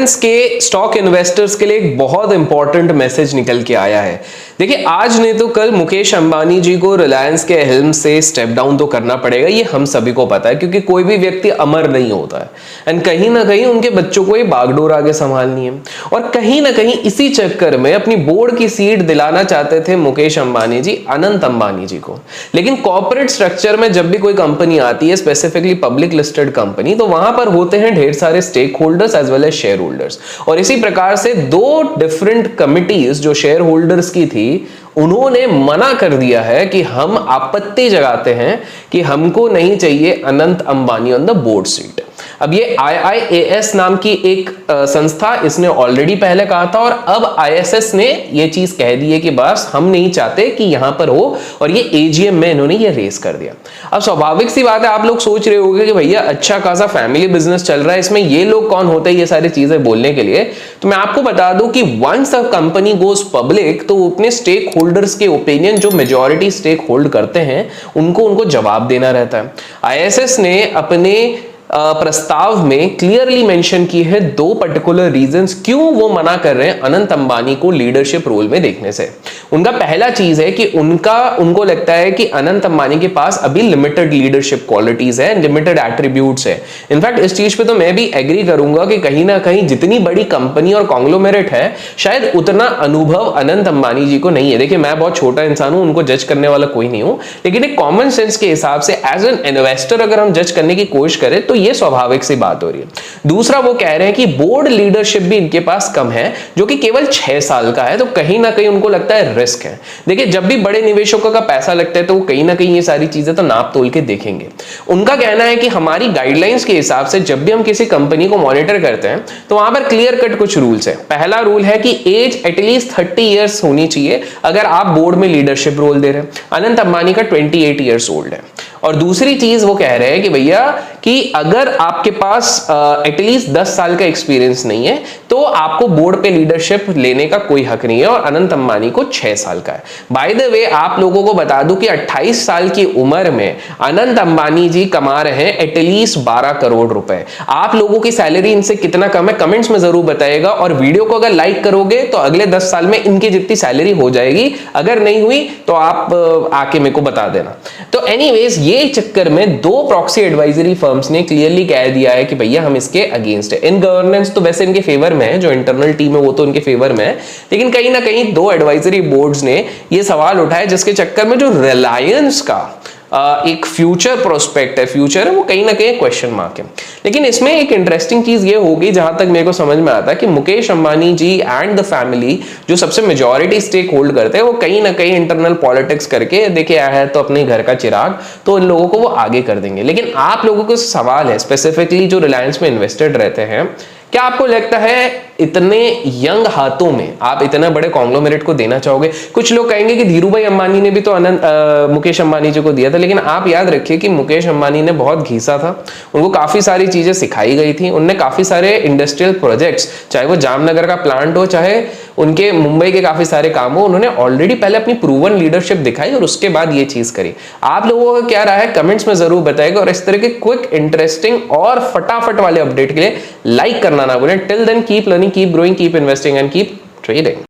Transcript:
रिलायंस के stock investors के लिए एक बहुत इंपॉर्टेंट मैसेज निकल के आया है। देखिए, आज नहीं तो कल मुकेश अंबानी जी को रिलायंस के हेल्म से स्टेप डाउन तो करना पड़ेगा, ये हम सभी को पता है, क्योंकि कोई भी व्यक्ति अमर नहीं होता है एंड कहीं ना कहीं उनके बच्चों को ये बागडोर आगे संभालनी है। और कहीं ना कहीं इसी चक्कर में अपनी बोर्ड की सीट दिलाना चाहते थे मुकेश अंबानी जी अनंत अंबानी जी को। लेकिन कॉर्पोरेट स्ट्रक्चर में जब भी कोई कंपनी आती है, स्पेसिफिकली पब्लिक लिस्टेड कंपनी, तो वहां पर होते हैं ढेर सारे stake holders as well as share holders. और इसी प्रकार से दो डिफरेंट कमिटीज जो शेयर होल्डर्स की थी, उन्होंने मना कर दिया है कि हम आपत्ति जगाते हैं कि हमको नहीं चाहिए Anant Ambani on the board seat. अब ये IIAS नाम की एक संस्था, इसने ऑलरेडी पहले कहा था और अब ISS ने ये चीज कह दी है कि बस हम नहीं चाहते कि यहां पर हो, और ये AGM में इन्होंने ये रेस कर दिया। अब स्वाभाविक सी बात है, आप लोग सोच रहे होंगे कि भैया अच्छा खासा फैमिली बिजनेस चल रहा है, इसमें ये लोग कौन होते हैं ये सारी चीजें बोलने के लिए। तो मैं आपको बता दूं कि once a company goes public, तो अपने स्टेक होल्डर्स के ओपिनियन, जो मेजॉरिटी स्टेक होल्ड करते हैं, उनको जवाब देना रहता है। ISS ने अपने प्रस्ताव में क्लियरली मेंशन की है दो पर्टिकुलर रीजंस क्यों वो मना कर रहे हैं अनंत अंबानी को लीडरशिप रोल में देखने से। उनका पहला चीज है कि उनको लगता है कि अनंत अंबानी के पास अभी लिमिटेड लीडरशिप क्वालिटीज है, लिमिटेड एट्रीब्यूट्स है। इनफैक्ट इस चीज पे तो मैं भी एग्री करूंगा कि कहीं ना कहीं जितनी बड़ी कंपनी और कॉन्ग्लोमेरेट है, शायद उतना अनुभव अनंत अंबानी जी को नहीं है। देखिए, मैं बहुत छोटा इंसान हूं, उनको जज करने वाला कोई नहीं हूं, लेकिन एक कॉमन सेंस के हिसाब से एज एन इन्वेस्टर अगर हम जज करने की कोशिश करें तो ये स्वाभाविक सी बात हो रही है। दूसरा, वो कह रहे हैं कि बोर्ड लीडरशिप भी इनके पास कम है, जो कि केवल 6 साल का है, तो कहीं ना कहीं उनको लगता है रिस्क है। देखिए, जब भी बड़े निवेशकों का पैसा लगता है तो वो कहीं ना कहीं ये सारी चीजें तो नाप तोल के देखेंगे। उनका कहना है कि हमारी गाइडलाइंस के हिसाब से जब भी हम किसी कंपनी को मॉनिटर करते हैं तो वहां पर क्लियर कट कुछ रूल्स है। पहला रूल है कि एज एटलीस्ट 30 ईयर्स होनी चाहिए अगर आप बोर्ड में लीडरशिप रोल दे रहे हैं। अनंत अंबानी का 28 ईयर्स ओल्ड है। और दूसरी चीज वो कह रहे हैं कि भैया कि अगर आपके पास एटलीस्ट 10 साल का एक्सपीरियंस नहीं है तो आपको बोर्ड पे लीडरशिप लेने का कोई हक नहीं है, और अनंत अंबानी को 6 साल का है। बाय द वे, आप लोगों को बता दूं कि 28 साल की उम्र में अनंत अंबानी जी कमा रहे हैं एटलीस्ट 12 करोड़ रुपए। आप लोगों की सैलरी इनसे कितना कम है कमेंट्स में जरूर बताइएगा, और वीडियो को अगर लाइक करोगे तो अगले 10 साल में इनकी जितनी सैलरी हो जाएगी। अगर नहीं हुई तो आप आके मेरे को बता देना। तो एनीवेज, ये चक्कर में दो प्रॉक्सी एडवाइजरी फर्म्स ने क्लियरली कह दिया है कि भैया हम इसके अगेंस्ट है। इन गवर्नेंस तो वैसे इनके फेवर में है, जो इंटरनल टीम है वो तो इनके फेवर में है, लेकिन कहीं ना कहीं दो एडवाइजरी बोर्ड्स ने ये सवाल उठाया जिसके चक्कर में जो रिलायंस का एक फ्यूचर प्रोस्पेक्ट है, फ्यूचर है, वो कहीं ना कहीं क्वेश्चन मार्क है। लेकिन इसमें एक इंटरेस्टिंग चीज ये होगी, जहां तक मेरे को समझ में आता है, कि मुकेश अंबानी जी एंड द फैमिली जो सबसे मेजॉरिटी स्टेक होल्ड करते हैं, वो कहीं ना कहीं इंटरनल पॉलिटिक्स करके देखे आया है तो अपने घर का चिराग, तो इन लोगों को वो आगे कर देंगे। लेकिन आप लोगों को सवाल है, स्पेसिफिकली जो रिलायंस में इन्वेस्टेड रहते हैं, क्या आपको लगता है इतने यंग हाथों में आप इतना बड़े कॉन्ग्लोमेरेट को देना चाहोगे? कुछ लोग कहेंगे कि धीरूभाई अंबानी ने भी तो मुकेश अंबानी जी को दिया था, लेकिन आप याद रखिए कि मुकेश अंबानी ने बहुत घिसा था, उनको काफी सारी चीजें सिखाई गई थी, उनने काफी सारे इंडस्ट्रियल प्रोजेक्ट्स, चाहे वो जामनगर का प्लांट हो, चाहे उनके मुंबई के काफी सारे काम हो, उन्होंने ऑलरेडी पहले अपनी प्रूवन लीडरशिप दिखाई और उसके बाद ये चीज करी। आप लोगों का क्या रहा है कमेंट्स में जरूर बताइएगा, और इस तरह के क्विक, इंटरेस्टिंग और फटाफट वाले अपडेट के लिए लाइक करना ना भूलें। Till then keep learning, keep growing, keep investing and keep trading.